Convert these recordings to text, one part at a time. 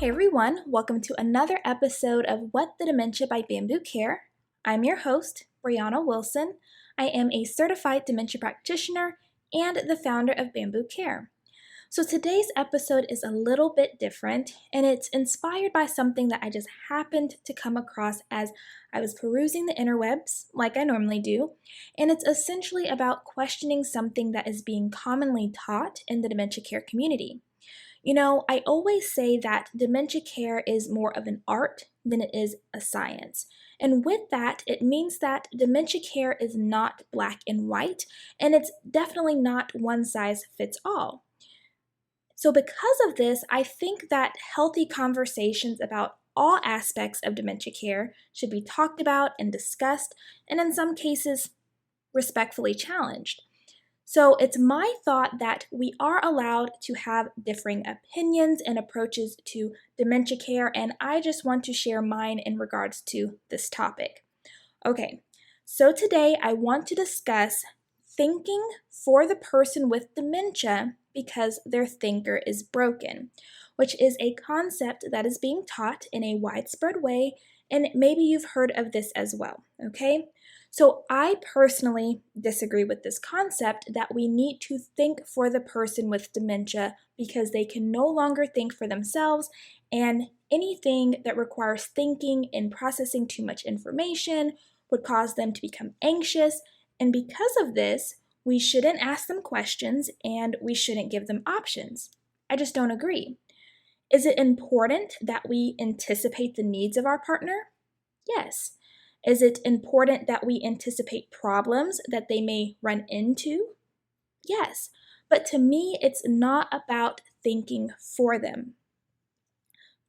Hey everyone, welcome to another episode of What the Dementia by Bambu Care. I'm your host, Brianna Wilson. I am a certified dementia practitioner and the founder of Bambu Care. So today's episode is a little bit different, and it's inspired by something that I just happened to come across as I was perusing the interwebs, like I normally do, and it's essentially about questioning something that is being commonly taught in the dementia care community. I always say that dementia care is more of an art than it is a science. And with that, it means that dementia care is not black and white, and it's definitely not one size fits all. So, because of this, I think that healthy conversations about all aspects of dementia care should be talked about and discussed, and in some cases, respectfully challenged. So it's my thought that we are allowed to have differing opinions and approaches to dementia care, and I just want to share mine in regards to this topic. Okay, so today I want to discuss thinking for the person with dementia because their thinker is broken, which is a concept that is being taught in a widespread way, and maybe you've heard of this as well, okay? So I personally disagree with this concept that we need to think for the person with dementia because they can no longer think for themselves, and anything that requires thinking and processing too much information would cause them to become anxious, and because of this, we shouldn't ask them questions and we shouldn't give them options. I just don't agree. Is it important that we anticipate the needs of our partner? Yes. Is it important that we anticipate problems that they may run into? Yes. But to me, it's not about thinking for them.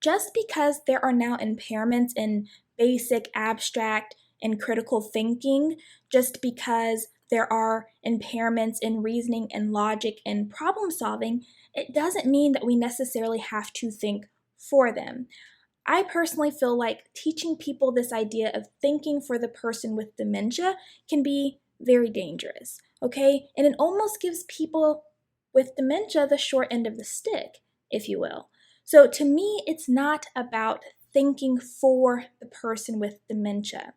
Just because there are now impairments in basic, abstract, and critical thinking, just because there are impairments in reasoning and logic and problem solving, it doesn't mean that we necessarily have to think for them. I personally feel like teaching people this idea of thinking for the person with dementia can be very dangerous, okay? And it almost gives people with dementia the short end of the stick, if you will. So to me, it's not about thinking for the person with dementia.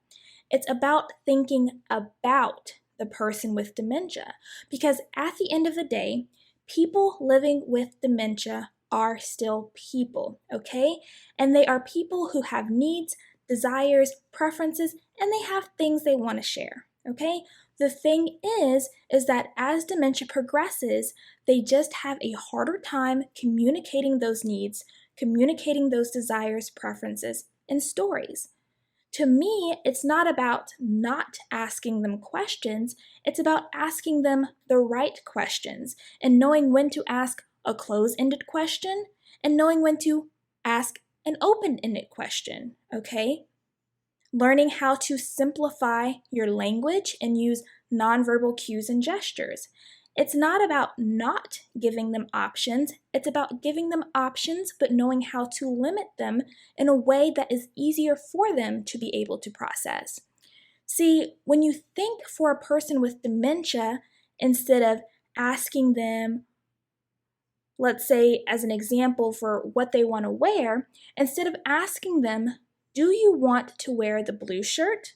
It's about thinking about the person with dementia, because at the end of the day, people living with dementia are still people, okay? And they are people who have needs, desires, preferences, and they have things they want to share, okay? The thing is that as dementia progresses, they just have a harder time communicating those needs, communicating those desires, preferences, and stories. To me, it's not about not asking them questions, it's about asking them the right questions and knowing when to ask a closed-ended question and knowing when to ask an open-ended question, okay? Learning how to simplify your language and use nonverbal cues and gestures. It's not about not giving them options, it's about giving them options but knowing how to limit them in a way that is easier for them to be able to process. See, when you think for a person with dementia, instead of asking them, let's say as an example for what they want to wear, instead of asking them, do you want to wear the blue shirt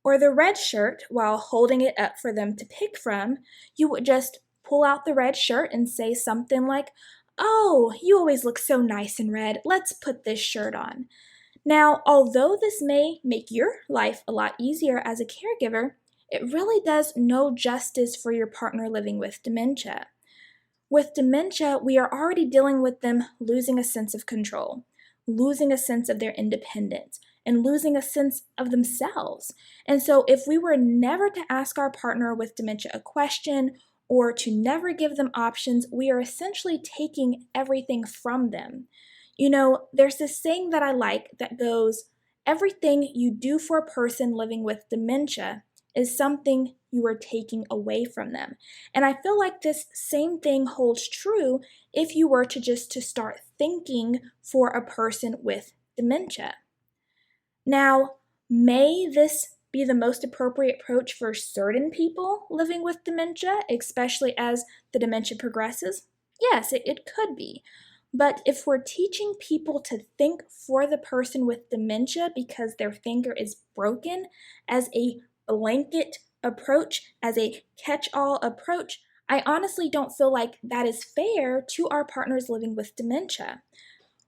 or the red shirt while holding it up for them to pick from, you would just pull out the red shirt and say something like, oh, you always look so nice in red, let's put this shirt on. Now, although this may make your life a lot easier as a caregiver, it really does no justice for your partner living with dementia. With dementia, we are already dealing with them losing a sense of control, losing a sense of their independence, and losing a sense of themselves. And so if we were never to ask our partner with dementia a question or to never give them options, we are essentially taking everything from them. There's this saying that I like that goes, everything you do for a person living with dementia is something you are taking away from them. And I feel like this same thing holds true if you were to start thinking for a person with dementia. Now, may this be the most appropriate approach for certain people living with dementia, especially as the dementia progresses? Yes, it could be. But if we're teaching people to think for the person with dementia because their thinker is broken as a blanket approach, as a catch-all approach, I honestly don't feel like that is fair to our partners living with dementia.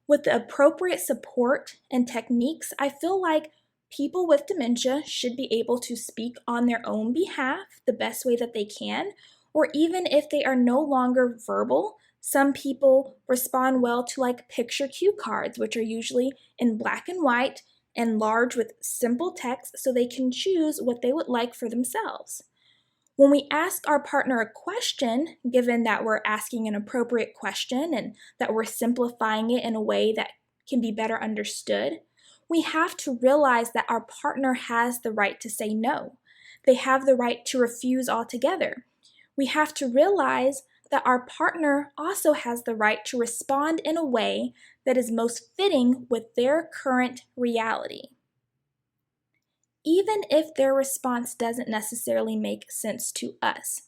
With the appropriate support and techniques, I feel like people with dementia should be able to speak on their own behalf the best way that they can, or even if they are no longer verbal, some people respond well to like picture cue cards, which are usually in black and white and large with simple text so they can choose what they would like for themselves. When we ask our partner a question, given that we're asking an appropriate question and that we're simplifying it in a way that can be better understood, we have to realize that our partner has the right to say no. They have the right to refuse altogether. We have to realize that our partner also has the right to respond in a way that is most fitting with their current reality, even if their response doesn't necessarily make sense to us.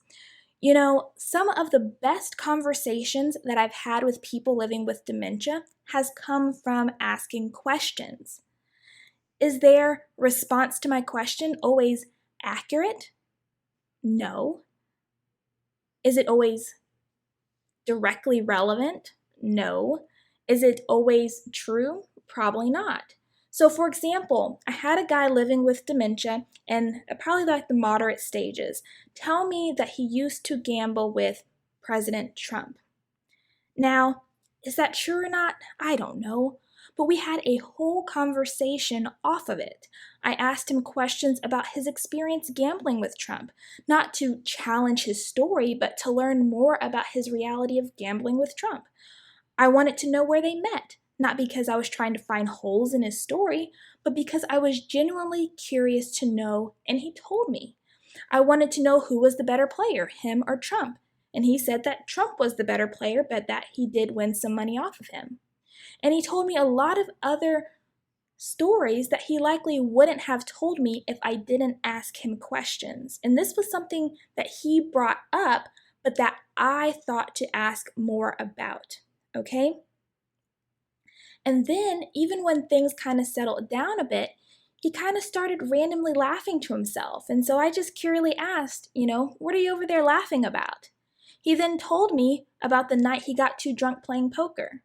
You know, some of the best conversations that I've had with people living with dementia has come from asking questions. Is their response to my question always accurate? No. Is it always directly relevant? No. Is it always true? Probably not. So for example, I had a guy living with dementia and probably like the moderate stages tell me that he used to gamble with President Trump. Now, is that true or not? I don't know. But we had a whole conversation off of it. I asked him questions about his experience gambling with Trump, not to challenge his story, but to learn more about his reality of gambling with Trump. I wanted to know where they met, not because I was trying to find holes in his story, but because I was genuinely curious to know, and he told me. I wanted to know who was the better player, him or Trump, and he said that Trump was the better player, but that he did win some money off of him. And he told me a lot of other stories that he likely wouldn't have told me if I didn't ask him questions. And this was something that he brought up, but that I thought to ask more about, okay? And then, even when things kind of settled down a bit, he kind of started randomly laughing to himself. And so I just curiously asked, what are you over there laughing about? He then told me about the night he got too drunk playing poker.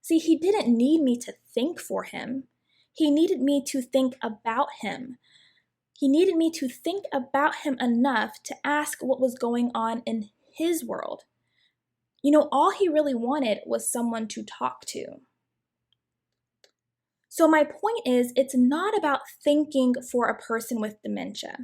See, he didn't need me to think for him. He needed me to think about him. He needed me to think about him enough to ask what was going on in his world. All he really wanted was someone to talk to. So my point is, it's not about thinking for a person with dementia.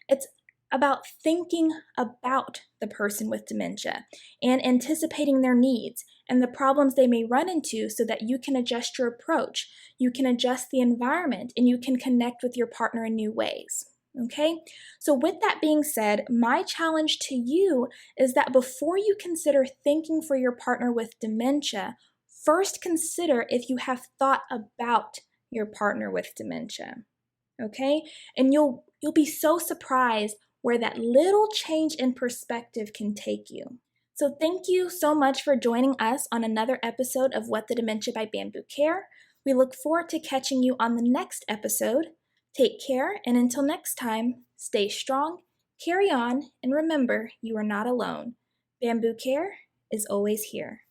It's about thinking about the person with dementia and anticipating their needs and the problems they may run into so that you can adjust your approach, you can adjust the environment, and you can connect with your partner in new ways. Okay? So with that being said, my challenge to you is that before you consider thinking for your partner with dementia, first consider if you have thought about your partner with dementia. Okay? And you'll be so surprised where that little change in perspective can take you. So thank you so much for joining us on another episode of What the Dementia by Bambu Care. We look forward to catching you on the next episode. Take care, and until next time, stay strong, carry on, and remember, you are not alone. Bambu Care is always here.